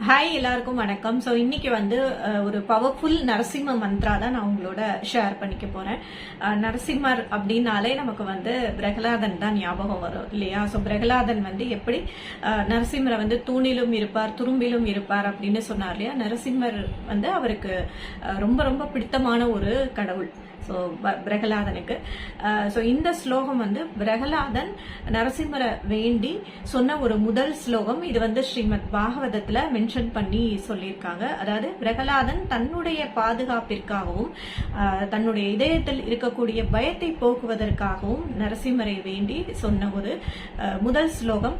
Hi எல்லாருக்கும் வணக்கம். So இன்னைக்கு வந்து ஒரு பவர்ஃபுல் நரசிம்ம மந்த்ரா தான் நான் உங்களோட ஷேர் பண்ணிக்க போறேன். நரசிம்மர் அப்படின்னாலே நமக்கு வந்து பிரகலாதன் தான் ஞாபகம் வரும் இல்லையா? ஸோ பிரகலாதன் வந்து எப்படி நரசிம்மரை வந்து தூணிலும் இருப்பார் துரும்பிலும் இருப்பார் அப்படின்னு சொன்னார் இல்லையா? நரசிம்மர் வந்து அவருக்கு ரொம்ப ரொம்ப பிடித்தமான ஒரு கடவுள். ஸோ பிரகலாதனுக்கு ஸோ இந்த ஸ்லோகம் வந்து பிரகலாதன் நரசிம்மரை வேண்டி சொன்ன ஒரு முதல் ஸ்லோகம். இது வந்து ஸ்ரீமத் பாகவதத்துல மென்ஷன் பண்ணி சொல்லியிருக்காங்க. அதாவது பிரகலாதன் தன்னுடைய பாதுகாப்பிற்காகவும் தன்னுடைய இதயத்தில் இருக்கக்கூடிய பயத்தை போக்குவதற்காகவும் நரசிம்மரை வேண்டி சொன்ன ஒரு முதல் ஸ்லோகம்.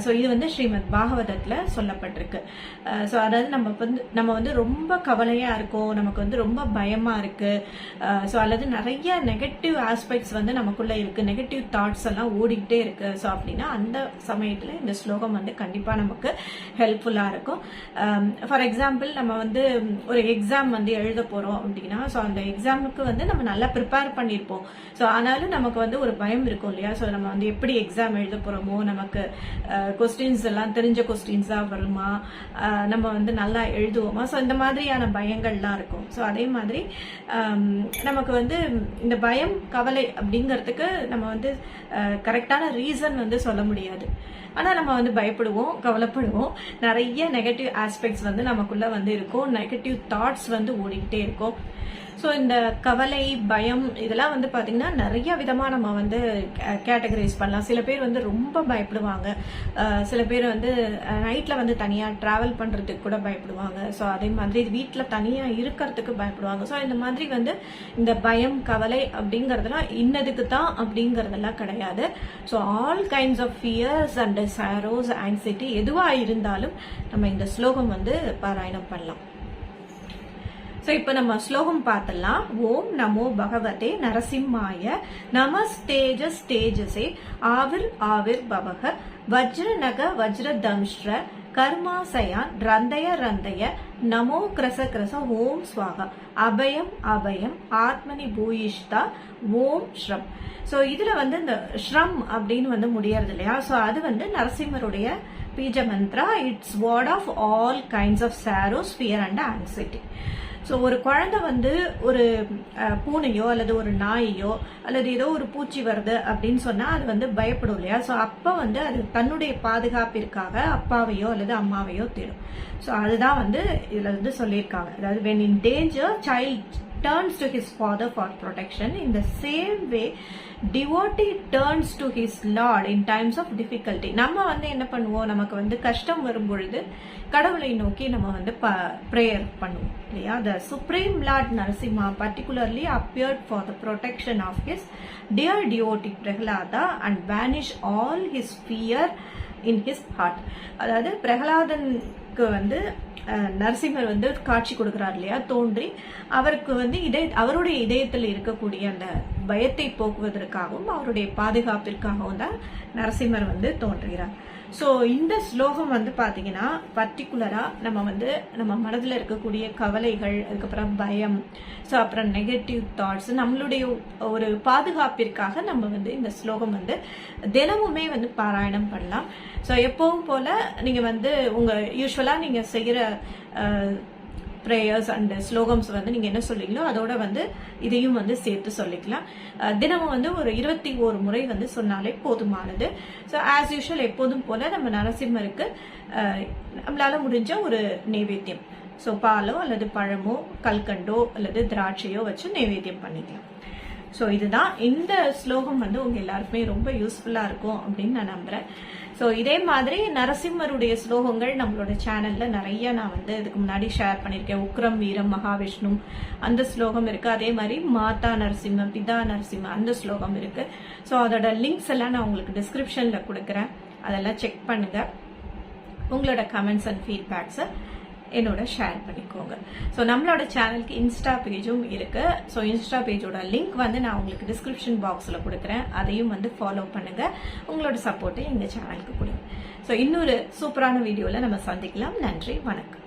ஸோ இது வந்து ஸ்ரீமத் பாகவதத்துல சொல்லப்பட்டிருக்கு. ஸோ அதாவது நம்ம வந்து ரொம்ப கவலையா இருக்கோம், நமக்கு வந்து ரொம்ப பயமா இருக்கு, ஸோ அல்லது நிறைய நெகட்டிவ் ஆஸ்பெக்ட்ஸ் வந்து நமக்குள்ள இருக்கு, நெகட்டிவ் தாட்ஸ் எல்லாம் ஓடிக்கிட்டே இருக்கு. ஸோ அப்படின்னா அந்த சமயத்துல இந்த ஸ்லோகம் வந்து கண்டிப்பா நமக்கு ஹெல்ப்ஃபுல்லா இருக்கும். ஃபார் எக்ஸாம்பிள், நம்ம வந்து ஒரு எக்ஸாம் வந்து எழுத போறோம் அப்படின்னா, ஸோ அந்த எக்ஸாமுக்கு வந்து நம்ம நல்லா ப்ரிப்பேர் பண்ணியிருப்போம். ஸோ ஆனாலும் நமக்கு வந்து ஒரு பயம் இருக்கும் இல்லையா? ஸோ நம்ம வந்து எப்படி எக்ஸாம் எழுத போறோமோ, நமக்கு கொஸ்டின்ஸ் எல்லாம் தெரிஞ்ச கொஸ்டின்ஸா வருமா, நம்ம வந்து நல்லா எழுதுவோமா, ஸோ இந்த மாதிரியான பயங்கள்லாம் இருக்கும். ஸோ அதே மாதிரி நமக்கு வந்து இந்த பயம் கவலை அப்படிங்கிறதுக்கு நம்ம வந்து கரெக்டான ரீசன் வந்து சொல்ல முடியாது. ஆனால் நம்ம வந்து பயப்படுவோம், கவலைப்படுவோம், நிறைய நெகட்டிவ் ஆஸ்பெக்ட்ஸ் வந்து நமக்குள்ள வந்து இருக்கும், நெகட்டிவ் தாட்ஸ் வந்து ஓடிக்கிட்டே இருக்கும். ஸோ இந்த கவலை பயம் இதெல்லாம் வந்து பார்த்தீங்கன்னா நிறைய விதமாக நம்ம வந்து கேட்டகரைஸ் பண்ணலாம். சில பேர் வந்து ரொம்ப பயப்படுவாங்க, சில பேர் வந்து நைட்டில் வந்து தனியாக ட்ராவல் பண்ணுறதுக்கு கூட பயப்படுவாங்க. ஸோ அதே மாதிரி வீட்டில் தனியாக இருக்கிறதுக்கு பயப்படுவாங்க. ஸோ இந்த மாதிரி வந்து இந்த பயம் கவலை அப்படிங்கிறதுலாம் இன்னதுக்கு தான் அப்படிங்கிறதெல்லாம் கிடையாது. So all kinds of fears and sorrows anxiety எதுவாக இருந்தாலும் நம்ம இந்த ஸ்லோகம் வந்து பாராயணம் பண்ணலாம். ஸோ இப்போ நம்ம ஸ்லோகம் பார்த்தலாம். ஓம் நமோ பகவதே நரசிம்மாய நமஸ்தேஜஸ் தேஜசே ஆவிர் ஆவிர் பவக வஜ்ர நக வஜ்ர தம்ஷ்ர கர்மாசயான் ரந்தய ரந்தய நமோ கிரச கிரச ஓம் ஸ்வாகா அபயம் அபயம் ஆத்மனி பூயிஷ்தா ஓம் ஸ்ரம். ஸோ இதுல வந்து இந்த ஸ்ரம் அப்படின்னு வந்து முடியறது இல்லையா? ஸோ அது வந்து நரசிம்மருடைய பீஜ மந்த்ரா. It's ward off all kinds of sorrows fear and anxiety. So ஒரு குழந்தை வந்து ஒரு பூனையோ அல்லது ஒரு நாயையோ அல்லது ஏதோ ஒரு பூச்சி வருது அப்படின்னு சொன்னா அது வந்து பயப்படும் இல்லையா? ஸோ அப்போ வந்து அது தன்னுடைய பாதுகாப்பிற்காக அப்பாவையோ அல்லது அம்மாவையோ தேடும். ஸோ அதுதான் வந்து இதுல வந்து சொல்லியிருக்காங்க. அதாவது when in danger child turns to his father for protection. In the same way devotee turns to his lord in times of difficulty. நம்ம வந்து என்ன பண்ணுவோம், நமக்கு வந்து கஷ்டம் வரும் பொழுது கடவுளை நோக்கி நம்ம வந்து பிரேயர் பண்ணுவோம் இல்லையா? The supreme lord Narasimha particularly appeared for the protection of his dear devotee Prahlada and banish all his fear in his heart. அதாவது பிரகலாதனுக்கு வந்து நரசிம்மர் வந்து காட்சி கொடுக்கிறார் இல்லையா? தோன்றி அவருக்கு வந்து அவருடைய இதயத்தில் இருக்கக்கூடிய அந்த பயத்தை போக்குவதற்காகவும் அவருடைய பாதுகாப்பிற்காகவும் தான் நரசிம்மர் வந்து தோன்றுகிறார். ஸோ இந்த ஸ்லோகம் வந்து பாத்தீங்கன்னா பர்டிகுலரா நம்ம வந்து நம்ம மனதில் இருக்கக்கூடிய கவலைகள், அதுக்கப்புறம் பயம், ஸோ அப்புறம் நெகட்டிவ் தாட்ஸ், நம்மளுடைய ஒரு பாதுகாப்பிற்காக நம்ம வந்து இந்த ஸ்லோகம் வந்து தினமுமே வந்து பாராயணம் பண்ணலாம். ஸோ எப்பவும் போல நீங்க வந்து உங்க யூஸ்வலா நீங்க செய்யற ப்ரேயர்ஸ் அண்ட் ஸ்லோகம்ஸ் வந்து நீங்க என்ன சொல்றீங்களோ அதோட வந்து இதையும் வந்து சேர்த்து சொல்லிக்கலாம். தினமும் வந்து ஒரு 21 முறை வந்து சொன்னாலே போதுமானது. ஸோ ஆஸ் யூஷுவல் எப்போதும் போல நம்ம நரசிம்மருக்கு நம்மளால முடிஞ்ச ஒரு நைவேத்தியம், ஸோ பாலோ அல்லது பழமோ கல்கண்டோ அல்லது திராட்சையோ வச்சு நைவேத்தியம் பண்ணிக்கலாம். ஸோ இதுதான் இந்த ஸ்லோகம் வந்து உங்க எல்லாருக்குமே ரொம்ப யூஸ்ஃபுல்லா இருக்கும் அப்படின்னு நான் நம்புறேன். ஸோ இதே மாதிரி நரசிம்மருடைய ஸ்லோகங்கள் நம்மளோட சேனல்ல நிறைய நான் வந்து இதுக்கு முன்னாடி ஷேர் பண்ணியிருக்கேன். உக்ரம் வீரம் மகாவிஷ்ணு அந்த ஸ்லோகம் இருக்கு. அதே மாதிரி மாதா நரசிம்ம பிதா நரசிம்ம அந்த ஸ்லோகம் இருக்கு. ஸோ அதோட லிங்க்ஸ் எல்லாம் நான் உங்களுக்கு டிஸ்கிரிப்ஷன்ல கொடுக்குறேன், அதெல்லாம் செக் பண்ணுங்க. உங்களோட கமெண்ட்ஸ் அண்ட் ஃபீட்பேக்ஸை என்னோட ஷேர் பண்ணிக்கோங்க. ஸோ நம்மளோட சேனலுக்கு இன்ஸ்டா பேஜும் இருக்கு. ஸோ இன்ஸ்டா பேஜோட லிங்க் வந்து நான் உங்களுக்கு டிஸ்கிரிப்ஷன் பாக்ஸில் கொடுக்குறேன், அதையும் வந்து ஃபாலோ பண்ணுங்க. உங்களோட சப்போர்ட்டை எங்க சேனலுக்கு கொடுங்க. ஸோ இன்னொரு சூப்பரான வீடியோவில் நம்ம சந்திக்கலாம். நன்றி, வணக்கம்.